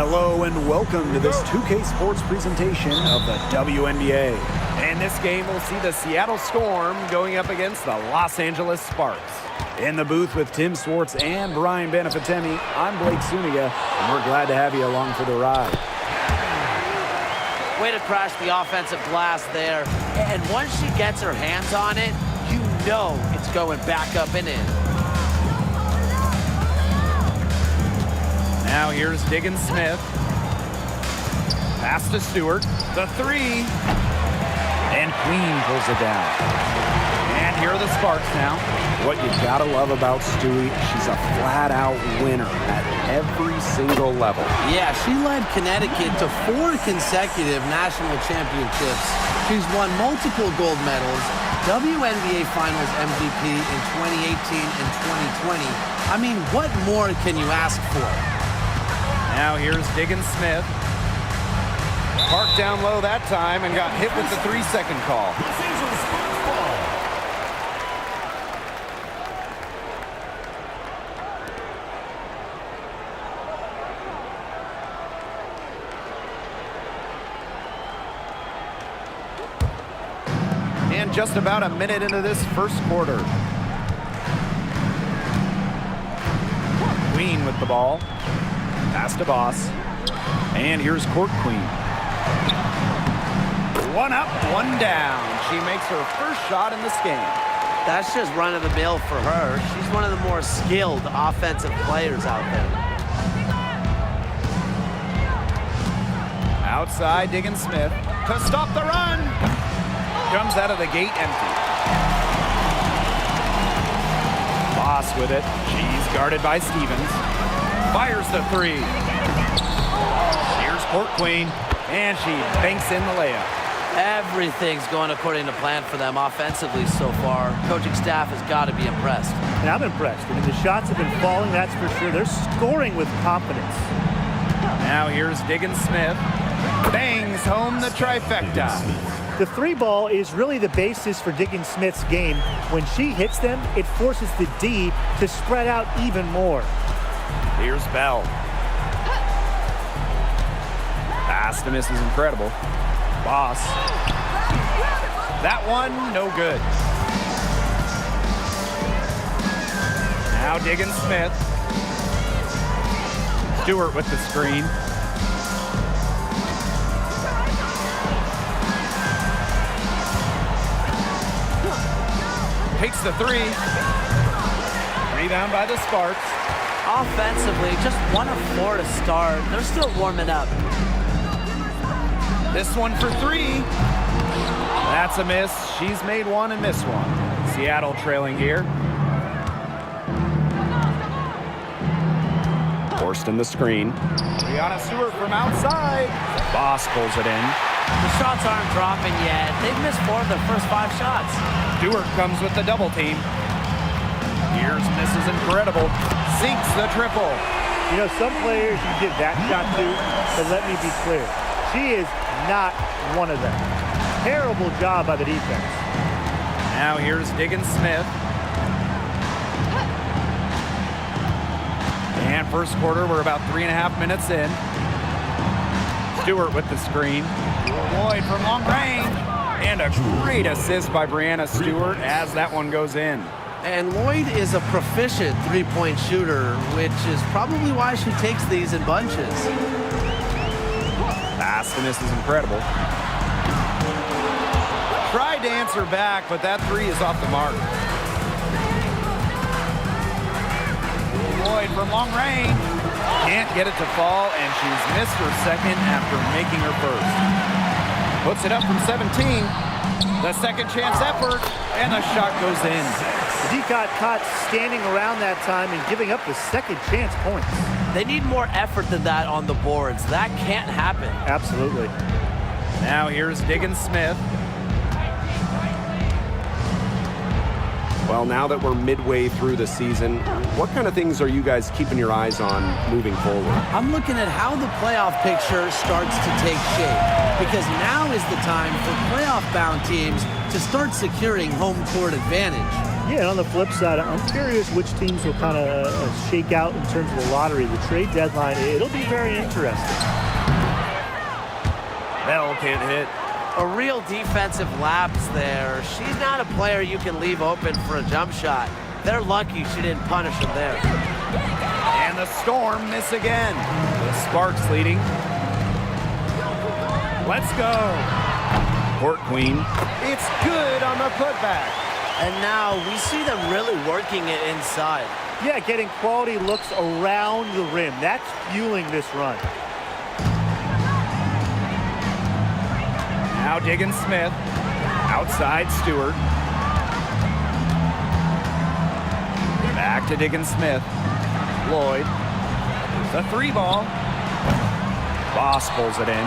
Hello and welcome to this 2K Sports presentation of the WNBA. And this game will see the Seattle Storm going up against the Los Angeles Sparks. In the booth with Tim Swartz and Brian Benefitemi, I'm Blake Suniga, and we're glad to have you along for the ride. Way to crash the offensive glass there. And once she gets her hands on it, you know it's going back up and in. Now here's Diggins Smith. Pass to Stewart. The three. And Queen pulls it down. And here are the Sparks now. What you gotta love about Stewie, she's a flat-out winner at every single level. Yeah, she led Connecticut to 4 consecutive national championships. She's won multiple gold medals, WNBA Finals MVP in 2018 and 2020. I mean, what more can you ask for? Now here's Diggins Smith. Parked down low that time and got hit with the 3-second call. And just about a minute into this first quarter. Queen with the ball. Pass to Boss. And here's Court Queen. One up, one down. She makes her first shot in this game. That's just run-of-the-mill for her. She's one of the more skilled offensive players out there. Outside, Diggins Smith to stop the run. Comes out of the gate empty. Boss with it. She's guarded by Stevens. Fires the three. Here's Court Queen, and she banks in the layup. Everything's going according to plan for them offensively so far. Coaching staff has got to be impressed. And I'm impressed. I mean, the shots have been falling, that's for sure. They're scoring with confidence. Now here's Diggins Smith. Bangs home the trifecta. The three ball is really the basis for Diggins Smith's game. When she hits them, it forces the D to spread out even more. Here's Bell. Pass to miss is incredible. Boss. That one, no good. Now Diggins Smith. Stewart with the screen. Takes the three. Rebound by the Sparks. Offensively, just 1 of 4 to start. They're still warming up. This one for three. That's a miss. She's made one and missed one. Seattle trailing here. Forced in the screen. Brianna Stewart from outside. Boss pulls it in. The shots aren't dropping yet. They've missed 4 of their first 5 shots. Stewart comes with the double team. Here's misses incredible. Sinks the triple. You know, some players you give that shot to, but let me be clear. She is not one of them. Terrible job by the defense. Now here's Diggins Smith. And first quarter, we're about 3.5 minutes in. Stewart with the screen. Lloyd from long range. And a great assist by Brianna Stewart as that one goes in. And Lloyd is a proficient three-point shooter, which is probably why she takes these in bunches. Pass to miss is incredible. Tried to answer back, but that three is off the mark. Lloyd from long range. Can't get it to fall, and she's missed her second after making her first. Puts it up from 17. The second chance effort, and the shot goes in. She got caught standing around that time and giving up the second chance points. They need more effort than that on the boards. That can't happen. Absolutely. Now here's Diggins Smith. Well, now that we're midway through the season, what kind of things are you guys keeping your eyes on moving forward? I'm looking at how the playoff picture starts to take shape, because now is the time for playoff-bound teams to start securing home court advantage. Yeah, and on the flip side, I'm curious which teams will kind of shake out in terms of the lottery. The trade deadline, it'll be very interesting. Bell can't hit. A real defensive lapse there. She's not a player you can leave open for a jump shot. They're lucky she didn't punish him there. And the Storm miss again. The Sparks leading. Let's go. Court Queen. It's good on the putback. And now we see them really working it inside. Yeah, getting quality looks around the rim. That's fueling this run. Now Diggins Smith. Outside Stewart. Back to Diggins Smith. Lloyd. The 3-ball. Boss pulls it in.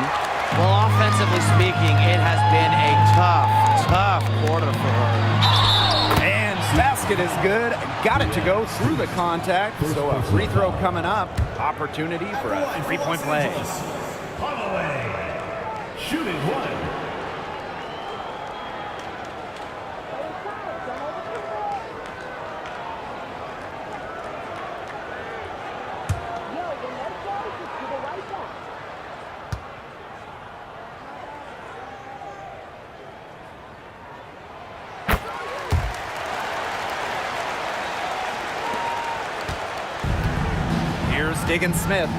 Well, offensively speaking, it has been a tough quarter for her. And basket is good. Got it to go through the contact. So a free throw coming up. Opportunity for a 3-point play. Shooting one. Here's Diggins Smith.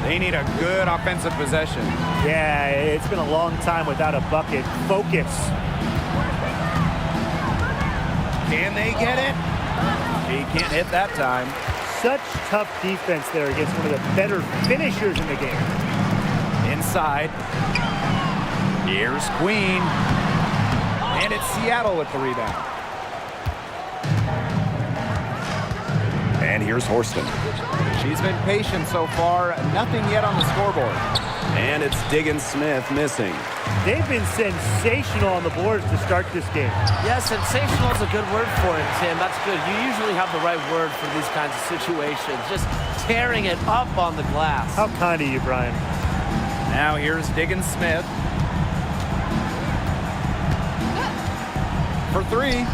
They need a good offensive possession. Yeah, it's been a long time without a bucket. Focus. Can they get it? He can't hit that time. Such tough defense there against one of the better finishers in the game. Inside. Here's Queen. And it's Seattle with the rebound. And here's Horston. She's been patient so far. Nothing yet on the scoreboard. And it's Diggins Smith missing. They've been sensational on the boards to start this game. Yeah, sensational is a good word for it, Tim. That's good. You usually have the right word for these kinds of situations. Just tearing it up on the glass. How kind of you, Brian. Now here's Diggins Smith. For 3.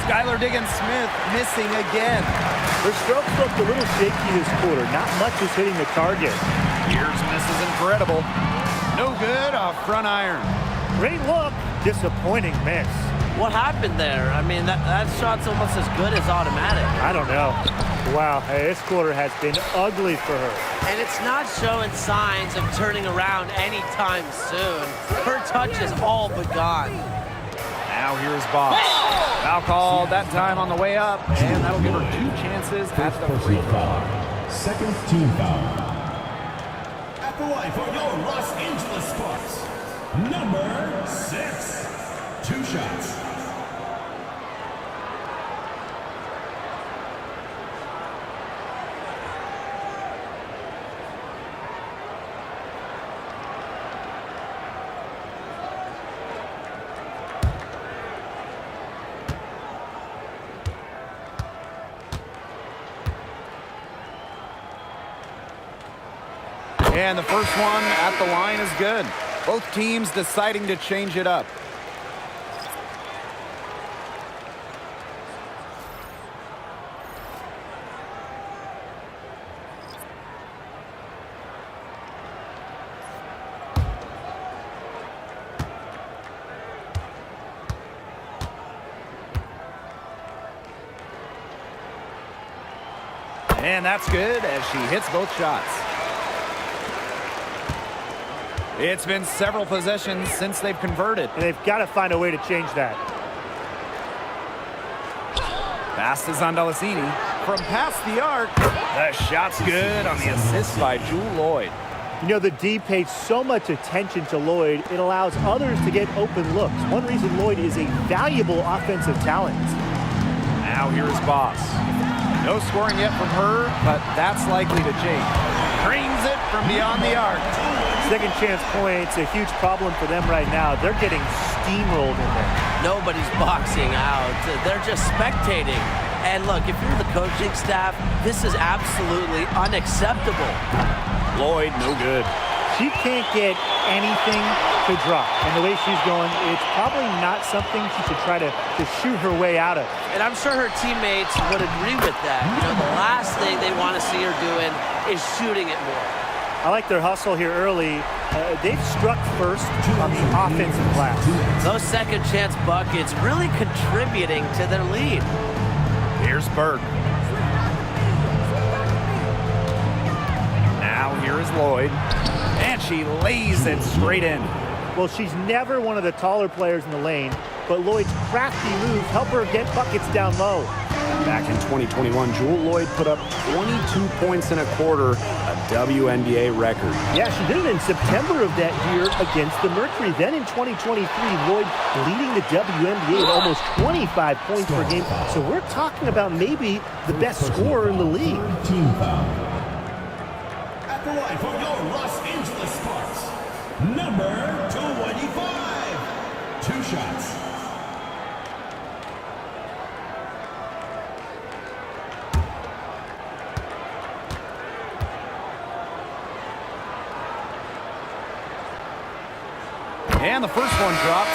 Skylar Diggins Smith missing again. Her strokes looked a little shaky this quarter. Not much is hitting the target. Here's misses incredible. No good off front iron. Great look. Disappointing miss. What happened there? I mean, that shot's almost as good as automatic. I don't know. Wow, hey, this quarter has been ugly for her. And it's not showing signs of turning around anytime soon. Her touch is all but gone. Now here's Boss. Foul called that time on the way up, and that'll give her 2 chances at the free throw. Second team foul. At the line for your Los Angeles Sparks, number 6. 2 shots. And the first one at the line is good. Both teams deciding to change it up. And that's good as she hits both shots. It's been several possessions since they've converted. And they've got to find a way to change that. Pass to Zondalesini. From past the arc, the shot's good on the assist by Jewel Lloyd. You know, the D paid so much attention to Lloyd, it allows others to get open looks. One reason Lloyd is a valuable offensive talent. Now here's Boss. No scoring yet from her, but that's likely to change. Brings it from beyond the arc. second chance points, a huge problem for them right now. They're getting steamrolled in there. Nobody's boxing out. They're just spectating. And look, if you're the coaching staff, this is absolutely unacceptable. Lloyd, no good. She can't get anything to drop. And the way she's going, it's probably not something she should try to shoot her way out of. And I'm sure her teammates would agree with that. You know, the last thing they want to see her doing is shooting it more. I like their hustle here early. They've struck first on the offensive glass. Those second chance buckets really contributing to their lead. Here's Burke. Now here is Lloyd. And she lays it straight in. Well, she's never one of the taller players in the lane, but Lloyd's crafty moves help her get buckets down low. Back in 2021, Jewel Lloyd put up 22 points in a quarter, a WNBA record. Yeah, she did it in September of that year against the Mercury. Then in 2023, Lloyd leading the WNBA at almost 25 points per game. So we're talking about maybe the best scorer in the league. Team foul. At the line for your Los Angeles Sparks, number 25. 2 shots. And the first one drops.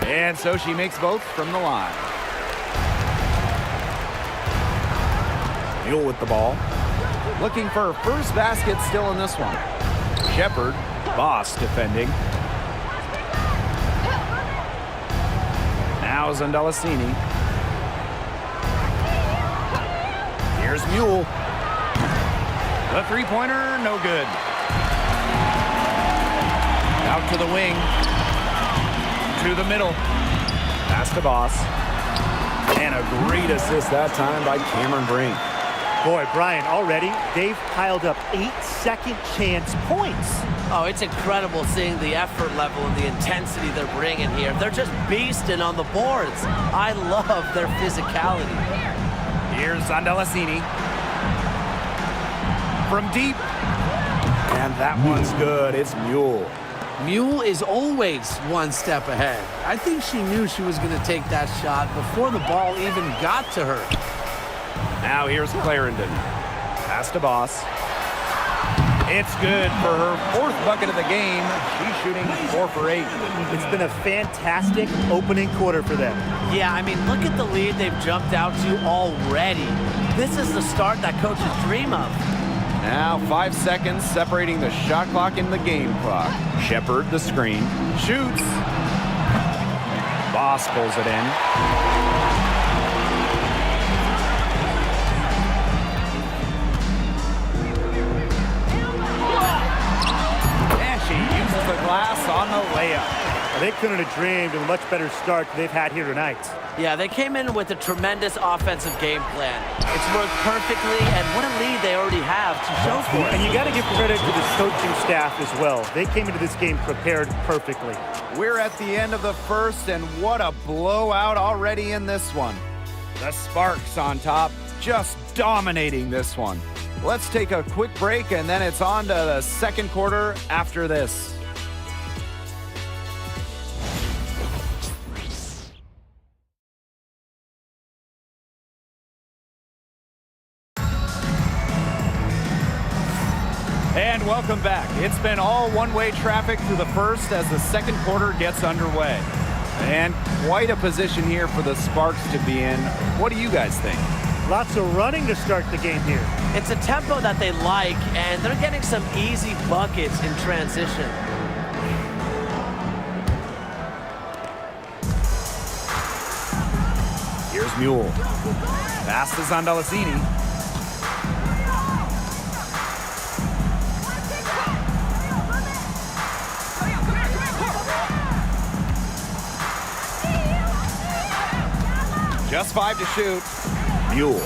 And so she makes both from the line. Mule with the ball. Looking for her first basket still in this one. Shepard, Boss defending. Now Zundalasini. Here's Mule. The three-pointer, no good. Out to the wing. To the middle. Pass to Boss. And a great assist that time by Cameron Brink. Boy, Brian, already they've piled up 8 second chance points. Oh, it's incredible seeing the effort level and the intensity they're bringing here. They're just beasting on the boards. I love their physicality. Here's Zundalasini. From deep. And that one's good. It's Mule. Mule is always one step ahead. I think she knew she was going to take that shot before the ball even got to her. Now here's Clarendon. Pass to Boss. It's good for her 4th bucket of the game. She's shooting 4 for 8. It's been a fantastic opening quarter for them. Yeah, I mean, look at the lead they've jumped out to already. This is the start that coaches dream of. Now 5 seconds separating the shot clock and the game clock. Shepard, the screen. Shoots. Boss pulls it in. The glass on the layup. They couldn't have dreamed of a much better start they've had here tonight. Yeah, they came in with a tremendous offensive game plan. It's worked perfectly, and what a lead they already have to show for it. And you got to give credit to the coaching staff as well. They came into this game prepared perfectly. We're at the end of the first, and what a blowout already in this one. The Sparks on top, just dominating this one. Let's take a quick break, and then it's on to the second quarter after this. And welcome back. It's been all one-way traffic through the first as the second quarter gets underway. And quite a position here for the Sparks to be in. What do you guys think? Lots of running to start the game here. It's a tempo that they like, and they're getting some easy buckets in transition. Here's Mule. Pass to Zundalasini. Just 5 to shoot. Mule.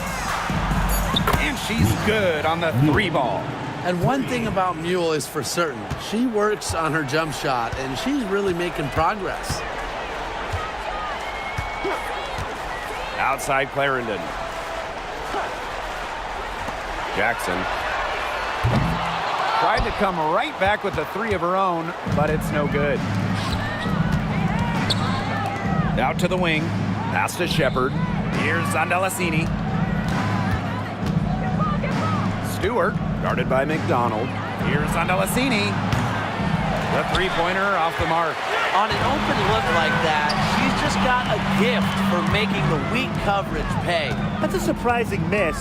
And And she's good on the 3 ball. And one thing about Mule is for certain. She works on her jump shot, and she's really making progress. Outside Clarendon. Jackson. Tried to come right back with the 3 of her own, but it's no good. Out to the wing. Pass to Shepard. Here's Zandalasini. Stewart. Guarded by McDonald. Here's Zandalasini. The 3-pointer off the mark. On an open look like that, she's just got a gift for making the weak coverage pay. That's a surprising miss.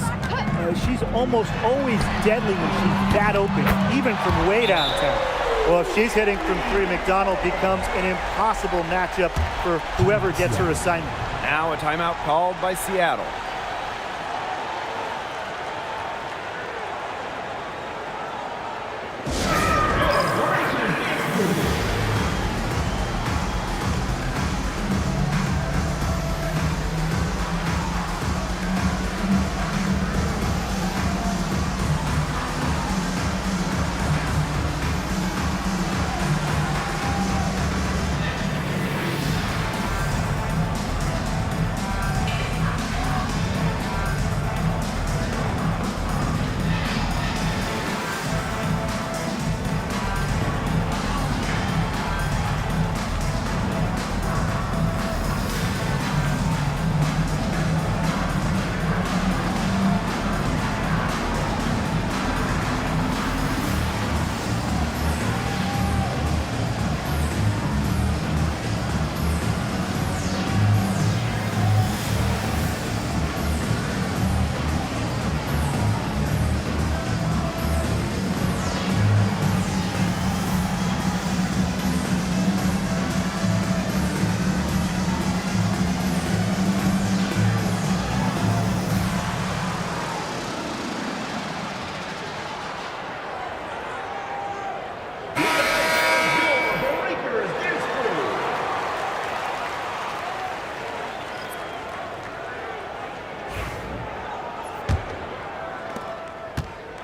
She's almost always deadly when she's that open, even from way downtown. Well, if she's hitting from 3, McDonald becomes an impossible matchup for whoever gets her assignment. Now a timeout called by Seattle.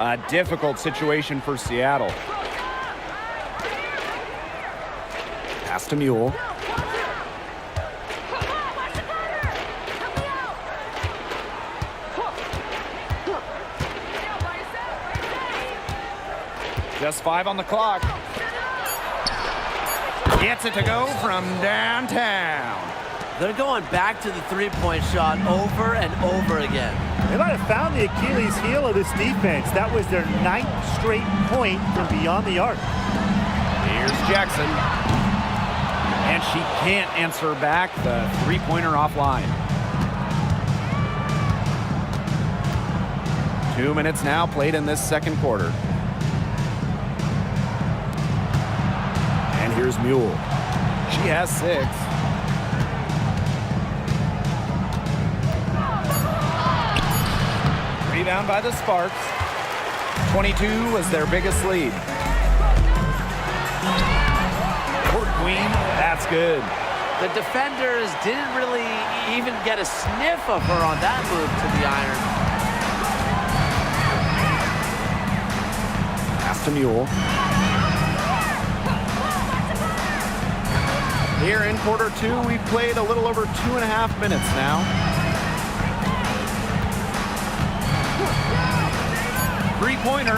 A difficult situation for Seattle. Pass to Mule. Just 5 on the clock. Gets it to go from downtown. They're going back to the 3-point shot over and over again. They might have found the Achilles heel of this defense. That was their 9th straight point from beyond the arc. Here's Jackson. And she can't answer back the 3-pointer offline. 2 minutes now played in this second quarter. And here's Mule. She has 6. Rebound by the Sparks. 22 was their biggest lead. Court Queen, that's good. The defenders didn't really even get a sniff of her on that move to the iron. Pass to Mule. Here in quarter 2, we've played a little over 2.5 minutes now. 3-pointer.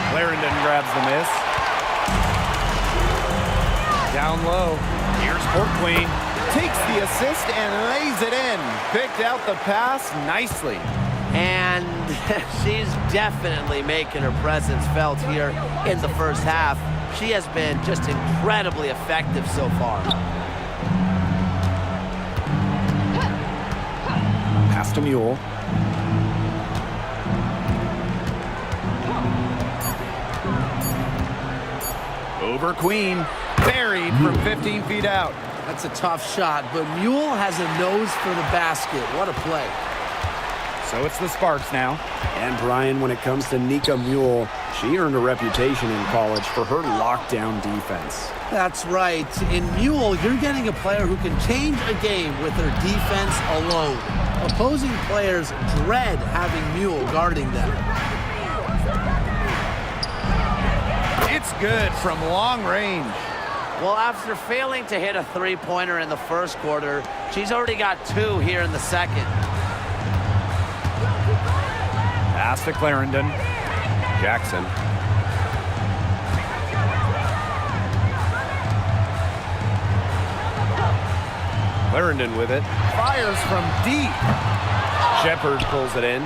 Clarendon grabs the miss. Down low. Here's Court Queen. Takes the assist and lays it in. Picked out the pass nicely. And she's definitely making her presence felt here in the first half. She has been just incredibly effective so far. Pass to Mule. Over Queen. Buried from 15 feet out. That's a tough shot, but Mule has a nose for the basket. What a play. So it's the Sparks now. And Brian, when it comes to Nika Mule, she earned a reputation in college for her lockdown defense. That's right. In Mule, you're getting a player who can change a game with her defense alone. Opposing players dread having Mule guarding them. It's good from long range. Well, after failing to hit a three-pointer in the first quarter, she's already got 2 here in the second. Pass to Clarendon. Jackson. Clarendon with it. Fires from deep. Shepard pulls it in.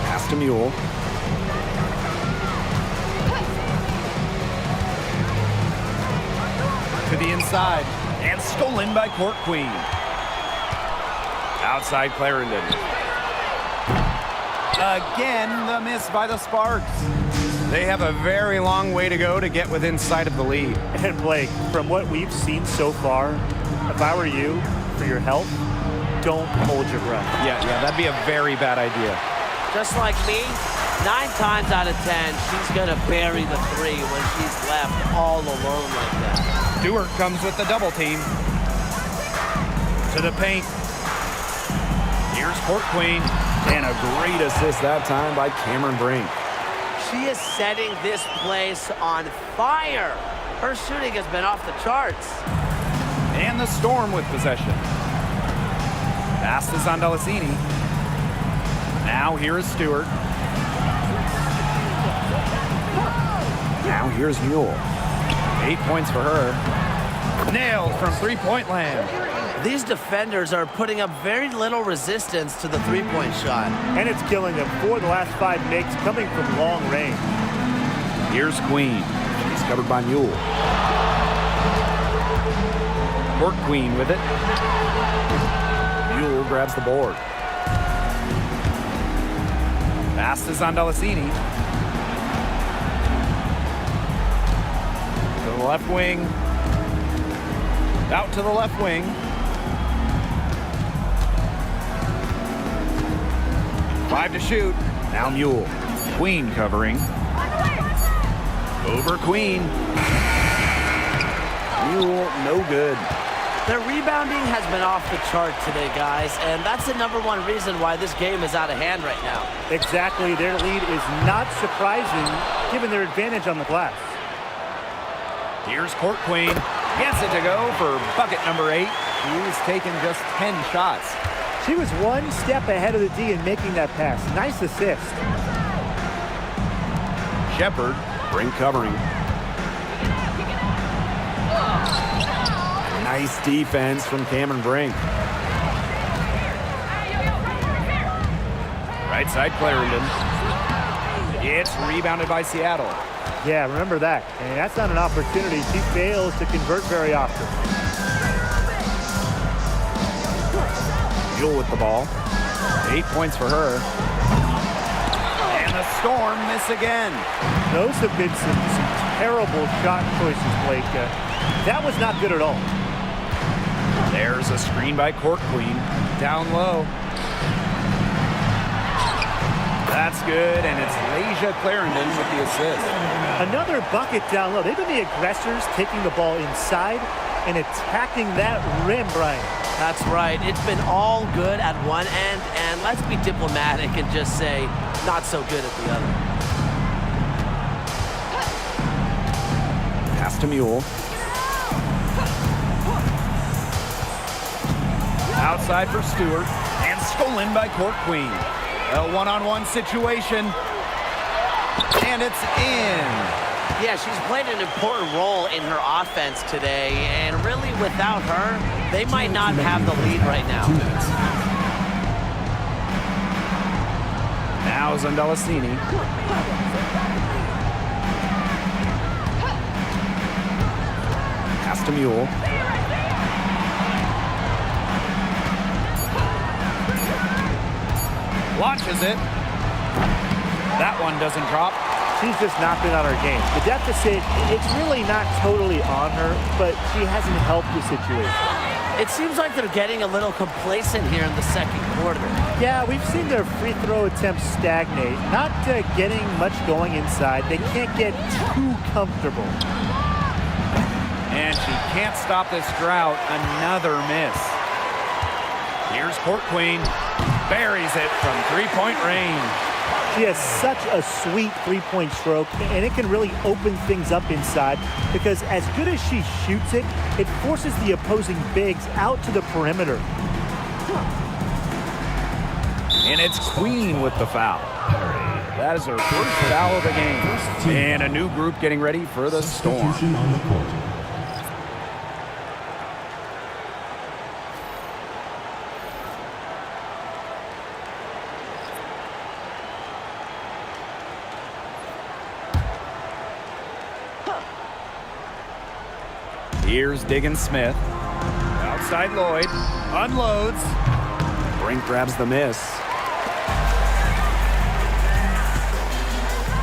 Pass to Mule. To the inside. And stolen by Court Queen. Outside Clarendon. Again, the miss by the Sparks. They have a very long way to go to get within sight of the lead. And Blake, from what we've seen so far, if I were you, for your health, don't hold your breath. Yeah, that'd be a very bad idea. Just like me, 9 times out of 10, she's going to bury the 3 when she's left all alone like that. Stewart comes with the double team. To the paint. Here's Court Queen. And a great assist that time by Cameron Brink. She is setting this place on fire. Her shooting has been off the charts. And the Storm with possession. Pass to Zondalicini. Now here is Stewart. Now here's Mule. 8 points for her. Nailed from three-point land. These defenders are putting up very little resistance to the three-point shot. And it's killing them. 4 of the last 5 makes coming from long range. Here's Queen. He's covered by Mule. Court Queen with it. Mule grabs the board. Pass to Zondalicini. To the left wing. Out to the left wing. Five to shoot. Now Mule. Queen covering. Over Queen. Mule, no good. Their rebounding has been off the chart today, guys, and that's the #1 reason why this game is out of hand right now. Exactly. Their lead is not surprising given their advantage on the glass. Here's Court Queen. Gets it to go for bucket number 8. He's taken just 10 shots. She was 1 step ahead of the D in making that pass. Nice assist. Shepard. Brink covering. Nice defense from Cameron Brink. Right side Clarendon. It's rebounded by Seattle. Yeah, remember that. And that's not an opportunity. She fails to convert very often. Mule with the ball. 8 points for her. And the Storm miss again. Those have been some terrible shot choices, Blake. That was not good at all. There's a screen by Court Queen. Down low. That's good, and it's Lasia Clarendon with the assist. Another bucket down low. They've been the aggressors, taking the ball inside and attacking that rim, Brian. That's right. It's been all good at one end, and let's be diplomatic and just say not so good at the other. Pass to Mule. Outside for Stewart, and stolen by Court Queen. A one-on-one situation, and it's in. Yeah, she's played an important role in her offense today, and really without her, they might not have the lead right now. Now Zondalicini. Pass to Mule. Launches it. That one doesn't drop. She's just not been on her game. The deficit, it's really not totally on her, but she hasn't helped the situation. It seems like they're getting a little complacent here in the second quarter. Yeah, we've seen their free throw attempts stagnate. Not getting much going inside. They can't get too comfortable. And she can't stop this drought. Another miss. Here's Court Queen. Buries it from three-point range. She has such a sweet three-point stroke, and it can really open things up inside because as good as she shoots it, it forces the opposing bigs out to the perimeter. And it's Queen with the foul. That is her first foul of the game. And a new group getting ready for the Storm. Substitution on the court. Here's Diggins Smith. Outside Lloyd. Unloads. Brink grabs the miss.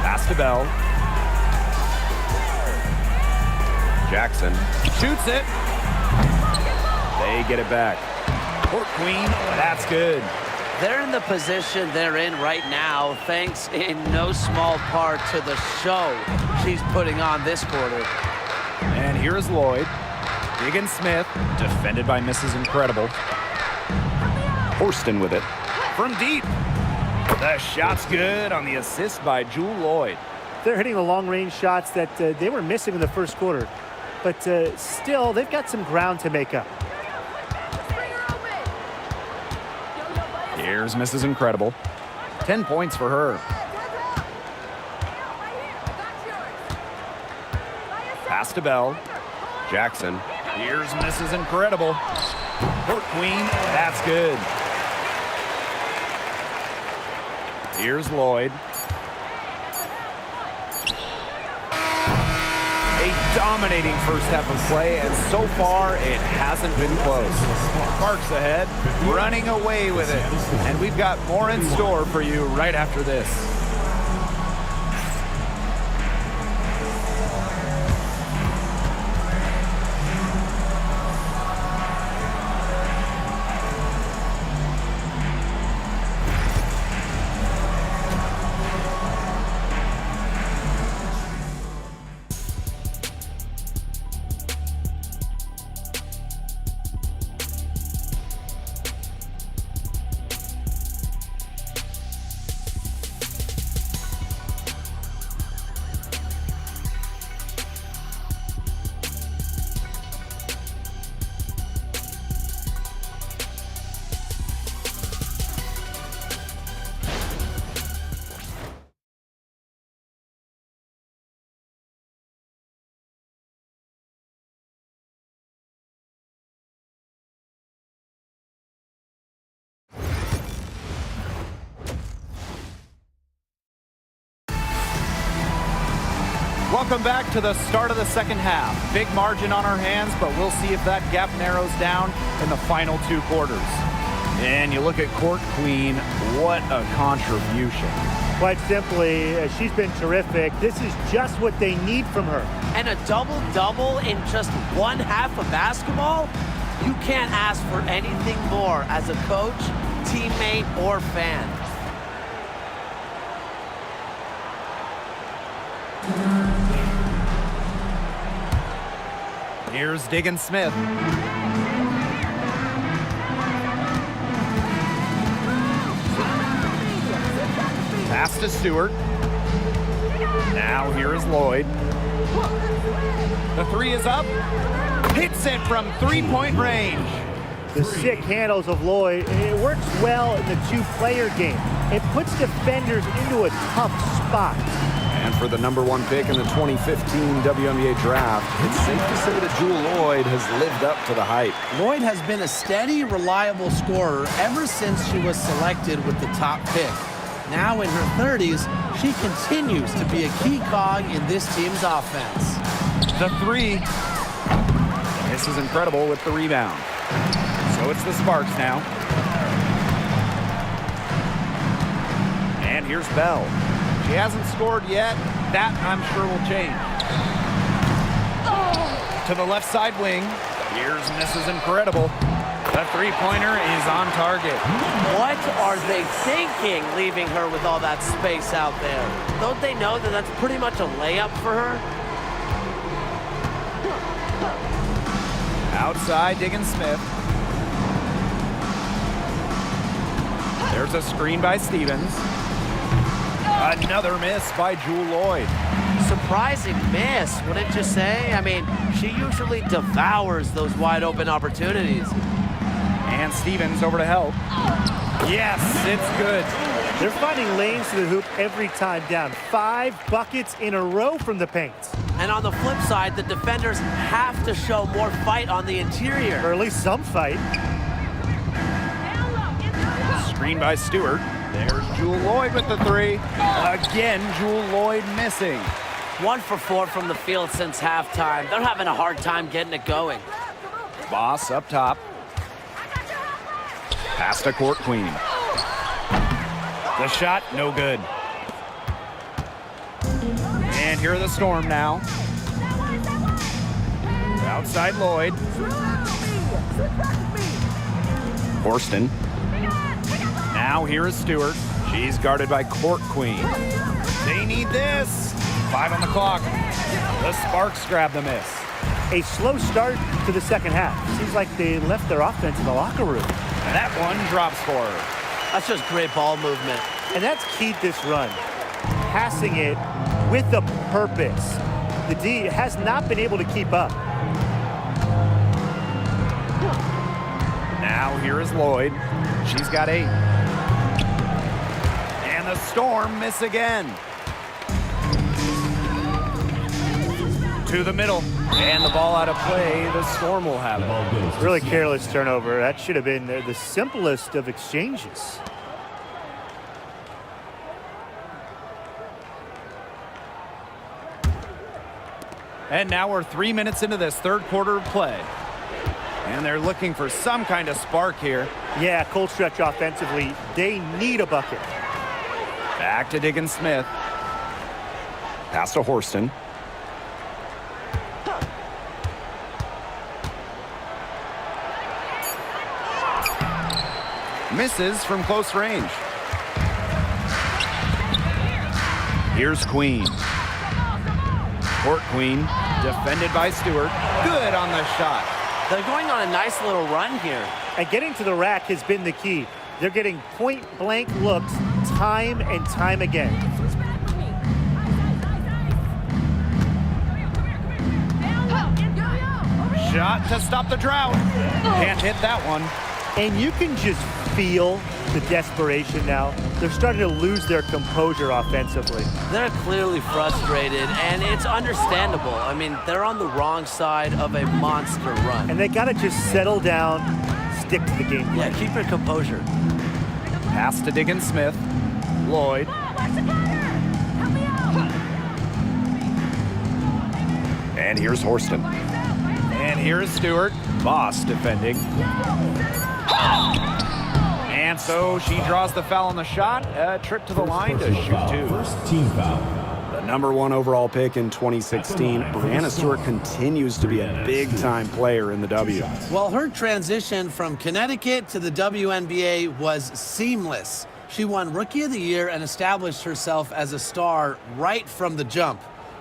Pass to Bell. Jackson shoots it. They get it back. Court Queen, that's good. They're in the position they're in right now, thanks in no small part to the show she's putting on this quarter. And here is Lloyd. Diggins Smith, defended by Mrs. Incredible. Horston with it. From deep. The shot's good on the assist by Jewel Lloyd. They're hitting the long-range shots that they were missing in the first quarter. But still, they've got some ground to make up. Here's Mrs. Incredible. 10 points for her. Pass to Bell. Jackson. Here's Mrs. Incredible. Court Queen, that's good. Here's Lloyd. A dominating first half of play, and so far it hasn't been close. Sparks ahead, running away with it. And we've got more in store for you right after this. Welcome back to the start of the second half. Big margin on our hands, but we'll see if that gap narrows down in the final two quarters. And you look at Court Queen, what a contribution. Quite simply, she's been terrific. This is just what they need from her. And a double-double in just one half of basketball? You can't ask for anything more as a coach, teammate, or fan. Here's Diggins Smith. Pass to Stewart. Now here is Lloyd. The three is up. Hits it from three-point range. The sick handles of Lloyd, it works well in the two-player game. It puts defenders into a tough spot. And for the #1 pick in the 2015 WNBA draft, it's safe to say that Jewel Lloyd has lived up to the hype. Lloyd has been a steady, reliable scorer ever since she was selected with the top pick. Now in her 30s, she continues to be a key cog in this team's offense. The three. This is Incredible with the rebound. So it's the Sparks now. And here's Bell. She hasn't scored yet. That, I'm sure, will change. To the left side wing. Here's Mrs. Incredible. The three-pointer is on target. What are they thinking, leaving her with all that space out there? Don't they know that that's pretty much a layup for her? Outside, Diggins Smith. There's a screen by Stevens. Another miss by Jewel Lloyd. Surprising miss, wouldn't you say? I mean, she usually devours those wide open opportunities. And Stevens over to help. Yes, it's good. They're finding lanes to the hoop every time down. 5 buckets in a row from the paint. And on the flip side, the defenders have to show more fight on the interior. Or at least some fight. Screen by Stewart. There's Jewel Lloyd with the three. Again, Jewel Lloyd missing. 1 for 4 from the field since halftime. They're having a hard time getting it going. Boss up top. Pass to Court Queen. The shot, no good. And here are the Storm now. Outside Lloyd. Horston. Now here is Stewart. She's guarded by Court Queen. They need this. 5 on the clock. The Sparks grab the miss. A slow start to the second half. Seems like they left their offense in the locker room. That one drops for her. That's just great ball movement. And that's keyed this run. Passing it with a purpose. The D has not been able to keep up. Now here is Lloyd. She's got 8. And the Storm miss again. To the middle. And the ball out of play. The Storm will have it. Really careless turnover. That should have been the simplest of exchanges. And now we're 3 minutes into this third quarter of play. And they're looking for some kind of spark here. Yeah, cold stretch offensively. They need a bucket. Back to Diggins Smith. Pass to Horston. Misses from close range. Here's Queen. Court Queen, defended by Stewart. Good on the shot. They're going on a nice little run here. And getting to the rack has been the key. They're getting point-blank looks time and time again. Shot to stop the drought. Can't hit that one. And you can just feel the desperation now. They're starting to lose their composure offensively. They're clearly frustrated, and it's understandable. I mean, they're on the wrong side of a monster run. And they got to just settle down, stick to the game plan. Yeah, keep your composure. Pass to Diggins Smith. Lloyd. And here's Horston. And here's Stewart. Boss defending. And so she draws the foul on the shot. A trip to the line to shoot 2. First team foul. The #1 overall pick in 2016, Brianna Stewart continues to be a big-time player in the W. Well, her transition from Connecticut to the WNBA was seamless. She won Rookie of the Year and established herself as a star right from the jump.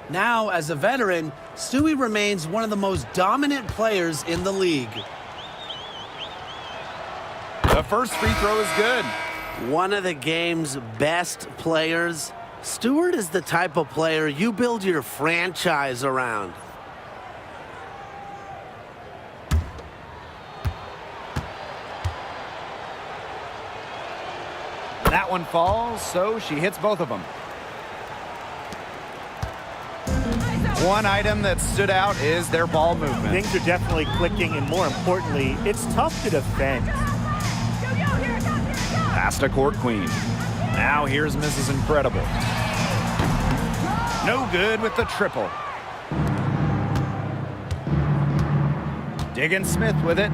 Now, as a veteran, Stewie remains one of the most dominant players in the league. The first free throw is good. One of the game's best players. Stewart is the type of player you build your franchise around. That one falls, so she hits both of them. One item that stood out is their ball movement. Things are definitely clicking, and more importantly, it's tough to defend. Pass to Court Queen. Now here's Mrs. Incredible. No good with the triple. Diggins Smith with it.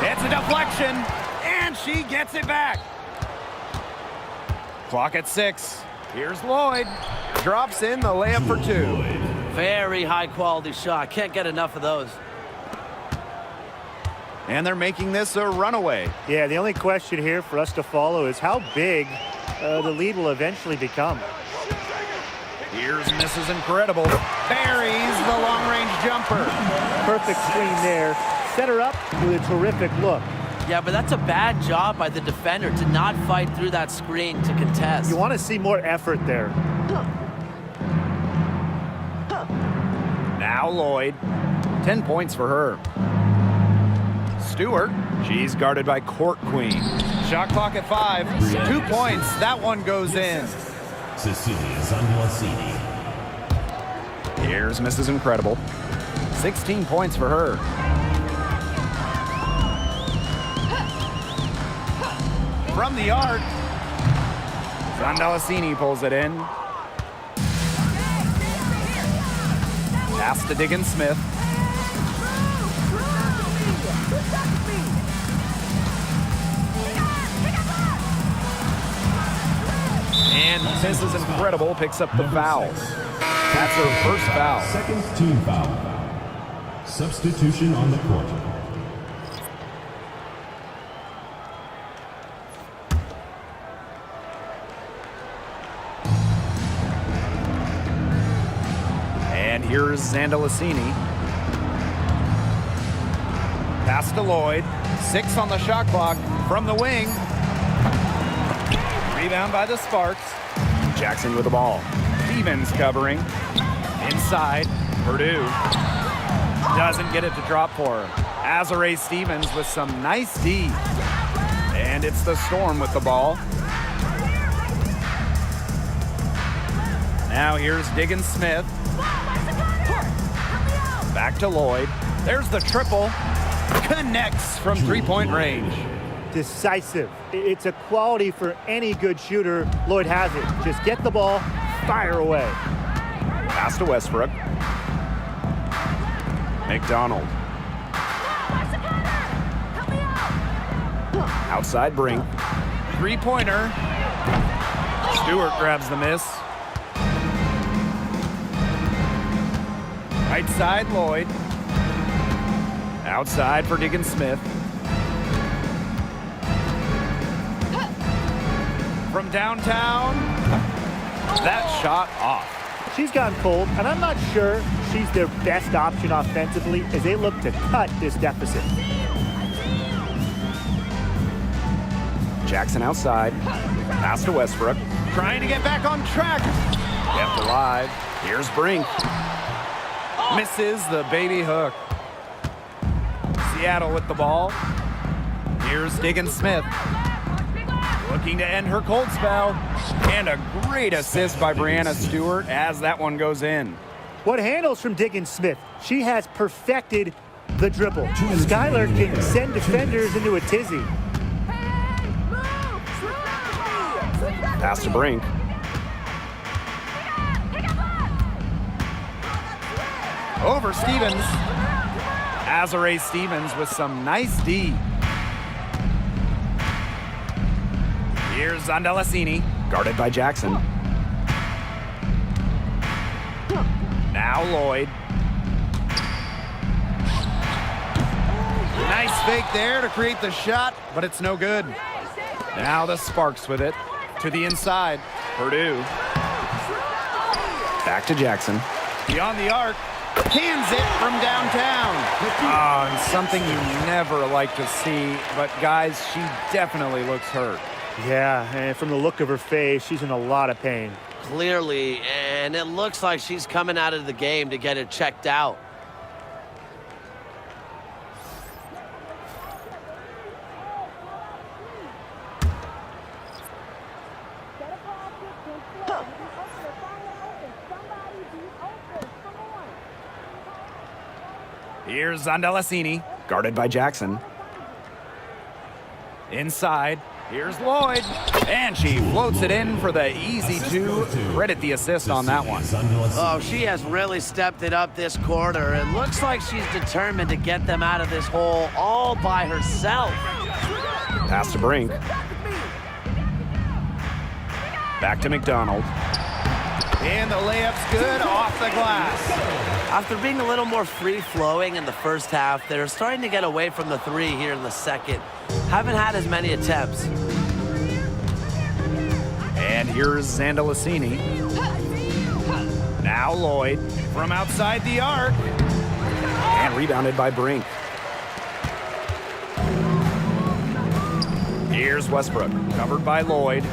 It's a deflection, and she gets it back. Clock at 6. Here's Lloyd. drops in the layup for two. Very high-quality shot. Can't get enough of those. And they're making this a runaway. Yeah, the only question here for us to follow is how big the lead will eventually become. Here's Mrs. Incredible. Buries the long-range jumper. Perfect screen there. Set her up with a terrific look. Yeah, but that's a bad job by the defender to not fight through that screen to contest. You want to see more effort there. Now Lloyd. 10 points for her. Stewart. She's guarded by Court Queen. Shot clock at 5. 2 points. That one goes in. Cecilia Zandalasini. Here's Mrs. Incredible. 16 points for her. From the arc. Zandalasini pulls it in. Pass to Diggins Smith. And Mrs. Incredible picks up the foul. That's her first foul. Second team foul. Substitution on the court. And here's Zandalasini. Pass to Lloyd. 6 on the shot clock from the wing. Rebound by the Sparks. Jackson with the ball. Stevens covering. Inside. Purdue. Doesn't get it to drop for her. Azare Stevens with some nice D. And it's the Storm with the ball. Now here's Diggins Smith. Back to Lloyd. There's the triple. Connects from three-point range. Decisive. It's a quality for any good shooter. Lloyd has it. Just get the ball, fire away. Pass to Westbrook. McDonald. Outside Brink. Three-pointer. Stewart grabs the miss. Right side, Lloyd. Outside for Diggins Smith. From downtown. That shot off. She's gone cold, and I'm not sure she's their best option offensively as they look to cut this deficit. Jackson outside. Pass to Westbrook. Trying to get back on track. Kept alive. Here's Brink. Misses the baby hook. Seattle with the ball. Here's Diggins Smith. Looking to end her cold spell. And a great assist by Brianna Stewart as that one goes in. What handles from Diggins Smith? She has perfected the dribble. Skylar can send defenders into a tizzy. Pass to Brink. Over Stevens. Azare Stevens with some nice D. Here's Zandalasini, guarded by Jackson. Now Lloyd. Nice fake there to create the shot, but it's no good. Now the Sparks with it. To the inside. Purdue. Back to Jackson. Beyond the arc. Cans it from downtown. And something you never like to see, but guys, she definitely looks hurt. Yeah, and from the look of her face, she's in a lot of pain. Clearly, and it looks like she's coming out of the game to get it checked out. Here's Zandalasini, guarded by Jackson. Inside, here's Lloyd, and she floats it in for the easy two. Credit the assist on that one. Oh, she has really stepped it up this quarter. It looks like she's determined to get them out of this hole all by herself. Pass to Brink. Back to McDonald. And the layup's good off the glass. After being a little more free-flowing in the first half, they're starting to get away from the three here in the second. Haven't had as many attempts. And here's Zandalicini. Now Lloyd from outside the arc. And rebounded by Brink. Here's Westbrook. Covered by Lloyd.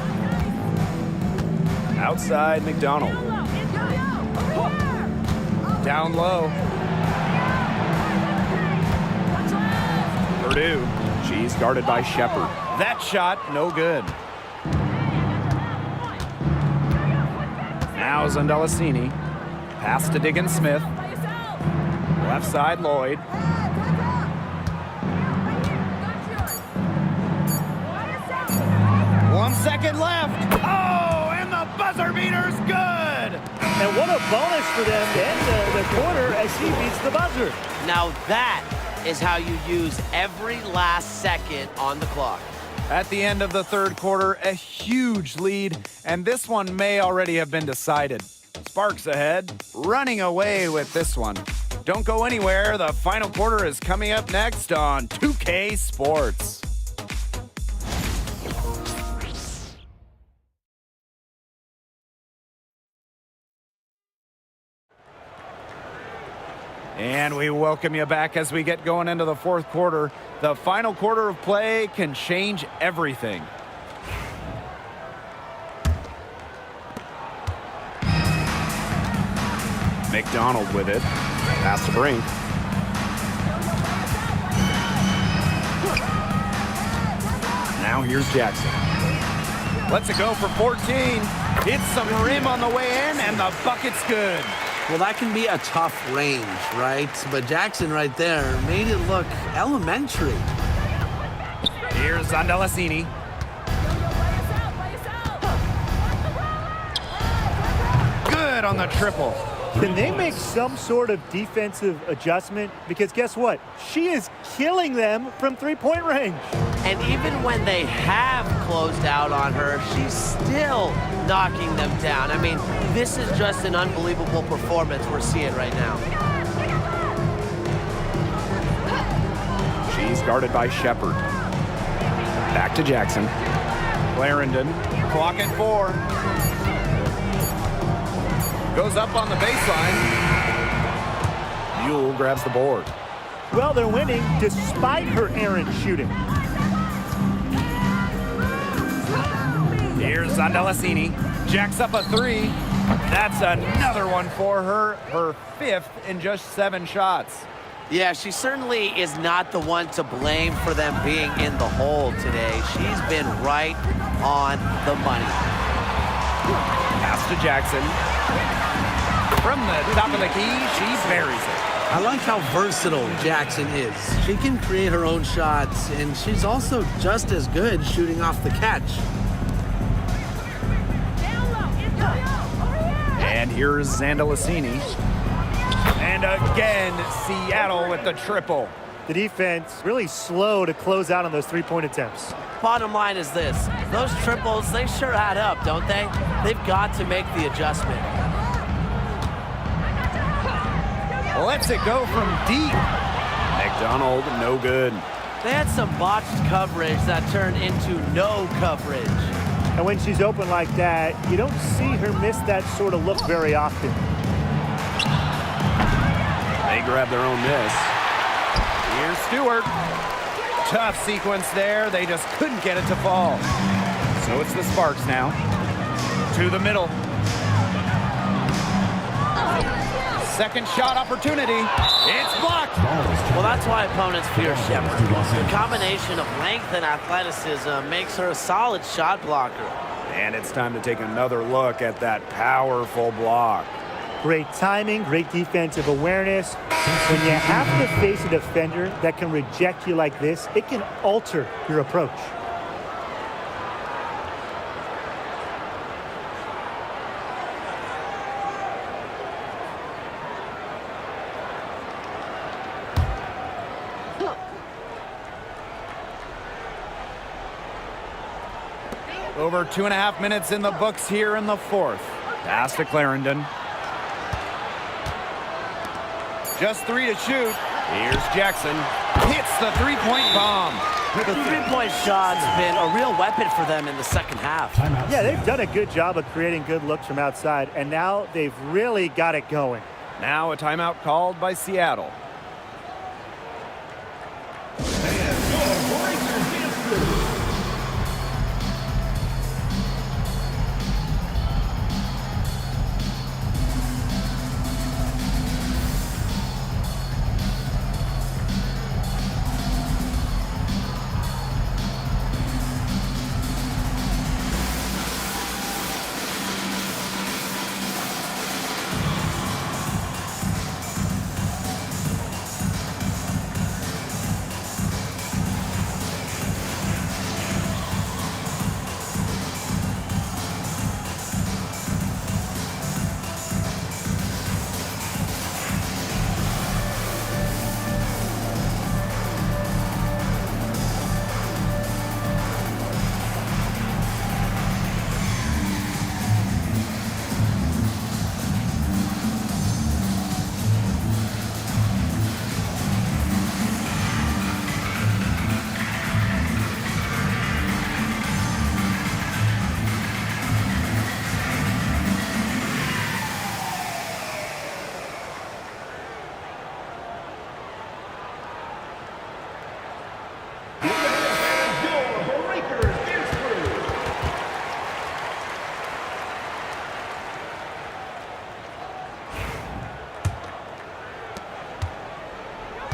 Outside McDonald. Down low. Purdue. She's guarded by Shepard. That shot, no good. Now Zandalicini. Pass to Diggins Smith. Left side, Lloyd. 1 second left. Oh, and the buzzer beater's good. And what a bonus for them to end the quarter as he beats the buzzer. Now that is how you use every last second on the clock. At the end of the third quarter, a huge lead, and this one may already have been decided. Sparks ahead, running away with this one. Don't go anywhere. The final quarter is coming up next on 2K Sports. And we welcome you back as we get going into the fourth quarter. The final quarter of play can change everything. McDonald with it. Pass to Brink. Now here's Jackson. Lets it go for 14. Hits some rim on the way in, and the bucket's good. Well, that can be a tough range, right? But Jackson right there made it look elementary. Here's Zandalicini. Good on the triple. Can they make some sort of defensive adjustment? Because guess what? She is killing them from three-point range. And even when they have closed out on her, she's still knocking them down. I mean, this is just an unbelievable performance we're seeing right now. She's guarded by Shepard. Back to Jackson. Clarendon, clock at 4. Goes up on the baseline. Buell grabs the board. Well, they're winning despite her errant shooting. Here's Zandalicini. Jacks up a 3. That's another one for her. Her 5th in just 7 shots. Yeah, she certainly is not the one to blame for them being in the hole today. She's been right on the money. Pass to Jackson. From the top of the key, she buries it. I like how versatile Jackson is. She can create her own shots, and she's also just as good shooting off the catch. And here's Zandalicini. And again, Seattle with the triple. The defense really slow to close out on those three-point attempts. Bottom line is this. Those triples, they sure add up, don't they? They've got to make the adjustment. Lets it go from deep. McDonald, no good. They had some botched coverage that turned into no coverage. And when she's open like that, you don't see her miss that sort of look very often. They grab their own miss. Here's Stewart. Tough sequence there. They just couldn't get it to fall. So it's the Sparks now. To the middle. Second shot opportunity. It's blocked. Well, that's why opponents fear Shepard. The combination of length and athleticism makes her a solid shot blocker. And it's time to take another look at that powerful block. Great timing, great defensive awareness. When you have to face a defender that can reject you like this, it can alter your approach. Over 2.5 minutes in the books here in the fourth. Pass to Clarendon. Just 3 to shoot. Here's Jackson. Hits the three-point bomb. The three-point shot's been a real weapon for them in the second half. Yeah, they've done a good job of creating good looks from outside, and now they've really got it going. Now a timeout called by Seattle.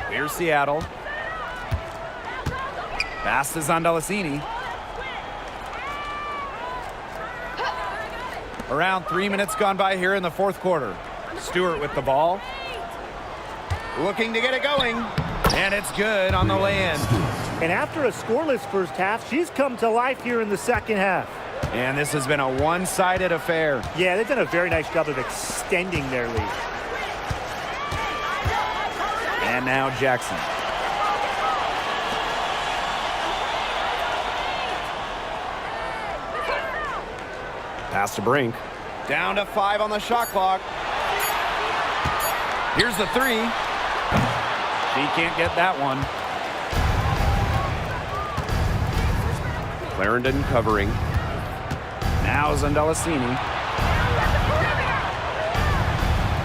Here's Seattle. Pass is on Delasini. Around 3 minutes gone by here in the fourth quarter. Stewart with the ball. Looking to get it going. And it's good on the lay-in. And after a scoreless first half, she's come to life here in the second half. And this has been a one-sided affair. Yeah, they've done a very nice job of extending their lead. And now Jackson. Pass to Brink. Down to 5 on the shot clock. Here's the 3. She can't get that one. Clarendon covering. Now Zondelasini.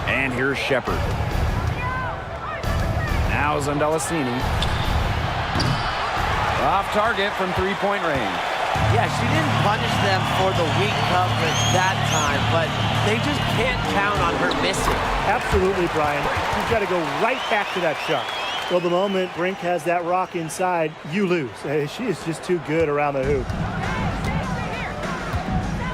And here's Shepard. Now Zondelasini. Off target from three-point range. Yeah, she didn't punish them for the weak coverage that time, but they just can't count on her missing. Absolutely, Brian. You've got to go right back to that shot. Well, the moment Brink has that rock inside, you lose. She is just too good around the hoop.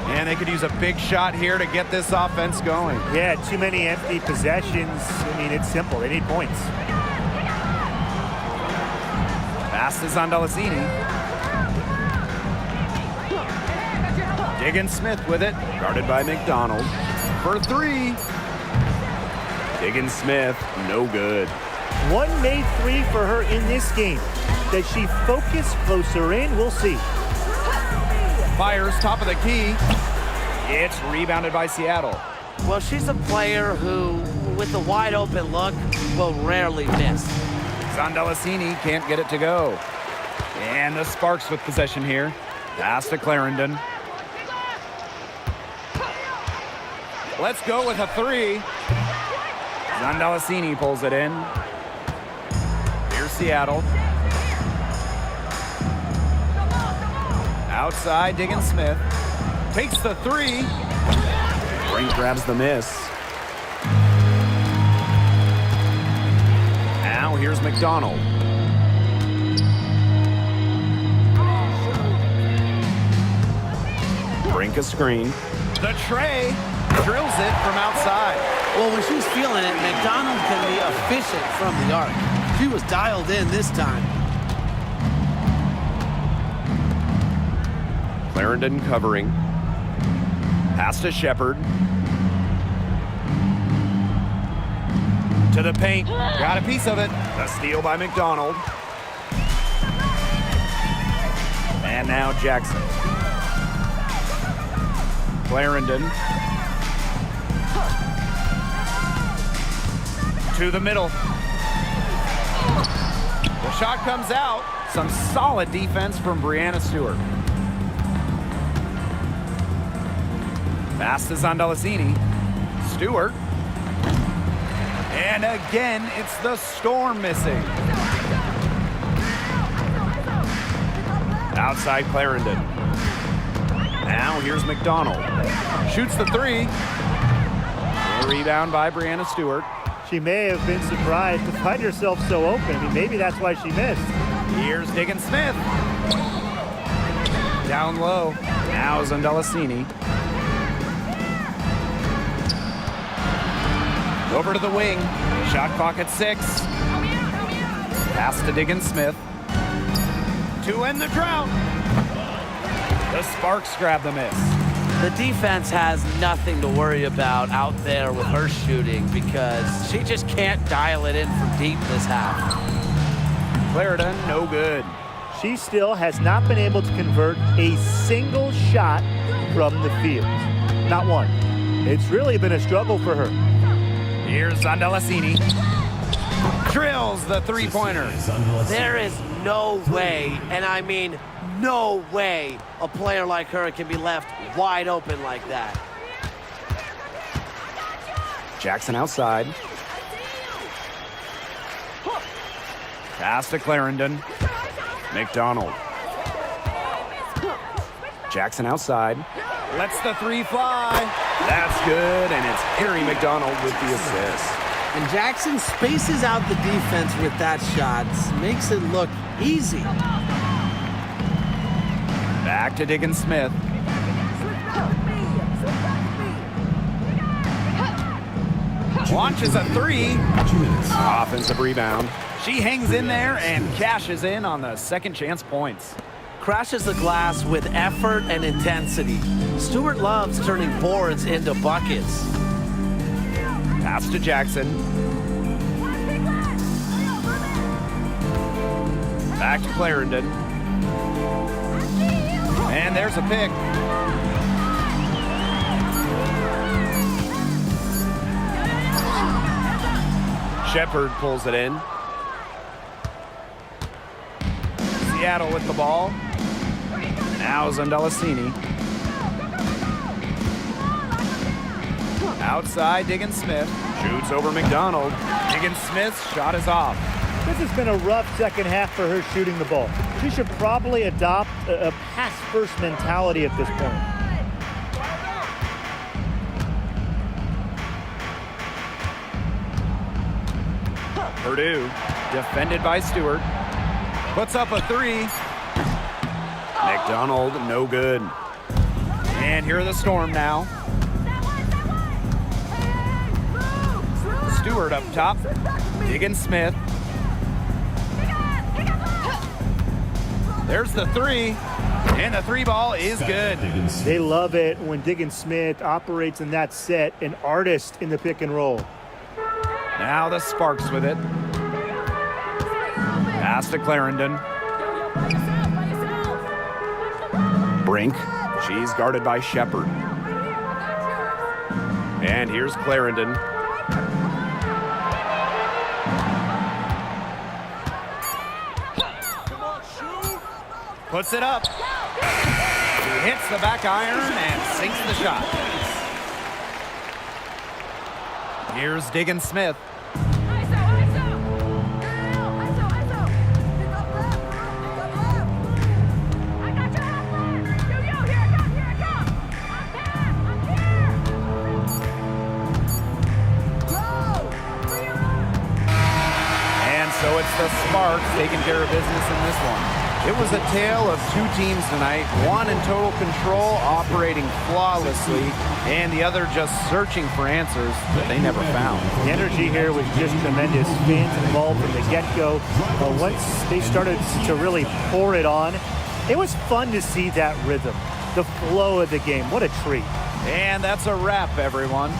And they could use a big shot here to get this offense going. Yeah, too many empty possessions. I mean, it's simple. They need points. Pass is on Delasini. Diggins-Smith with it. Guarded by McDonald. For 3. Diggins-Smith, no good. One made 3 for her in this game. Does she focus closer in? We'll see. Fires top of the key. It's rebounded by Seattle. Well, she's a player who, with a wide open look, will rarely miss. Zondelasini can't get it to go. And the Sparks with possession here. Pass to Clarendon. Let's go with a 3. Zondelasini pulls it in. Here's Seattle. Outside, Diggins-Smith. Takes the 3. Brink grabs the miss. Now here's McDonald. Brink a screen. The tray drills it from outside. Well, when she's feeling it, McDonald can be efficient from the arc. She was dialed in this time. Clarendon covering. Pass to Shepard. To the paint. Got a piece of it. A steal by McDonald. And now Jackson. Clarendon. To the middle. The shot comes out. Some solid defense from Brianna Stewart. Pass to Zondalicini. Stewart. And again, it's the Storm missing. Outside Clarendon. Now here's McDonald. Shoots the three. A rebound by Brianna Stewart. She may have been surprised to find herself so open. I mean, maybe that's why she missed. Here's Diggin Smith. Down low. Now Zondalicini. Over to the wing. Shot clock at 6. Pass to Diggin Smith. To end the drought. The Sparks grab the miss. The defense has nothing to worry about out there with her shooting because she just can't dial it in from deep this half. Clarendon, no good. She still has not been able to convert a single shot from the field. Not one. It's really been a struggle for her. Here's Zondalicini. Drills the three-pointer. There is no way, and I mean no way, a player like her can be left wide open like that. Jackson outside. Pass to Clarendon. McDonald. Jackson outside. Lets the three fly. That's good, and it's Harry McDonald with the assist. And Jackson spaces out the defense with that shot, makes it look easy. Back to Diggin Smith. Launches a three. Offensive rebound. She hangs in there and cashes in on the second chance points. Crashes the glass with effort and intensity. Stewart loves turning boards into buckets. Pass to Jackson. Back to Clarendon. And there's a pick. Shepard pulls it in. Seattle with the ball. Now Zondalicini. Outside, Diggin Smith. Shoots over McDonald. Diggin Smith's shot is off. This has been a rough second half for her shooting the ball. She should probably adopt a pass-first mentality at this point. Purdue, defended by Stewart. Puts up a three. McDonald, no good. And here are the Storm now. Stewart up top. Diggin Smith. There's the three. And the three ball is good. They love it when Diggin Smith operates in that set, an artist in the pick and roll. Now the Sparks with it. Pass to Clarendon. Brink. She's guarded by Shepard. And here's Clarendon. Puts it up. He hits the back iron and sinks the shot. Here's Diggin Smith. So it's the Sparks taking care of business in this one. It was a tale of two teams tonight, one in total control, operating flawlessly, and the other just searching for answers that they never found. The energy here was just tremendous. Fans involved from the get-go. Once they started to really pour it on, it was fun to see that rhythm, the flow of the game. What a treat. And that's a wrap, everyone.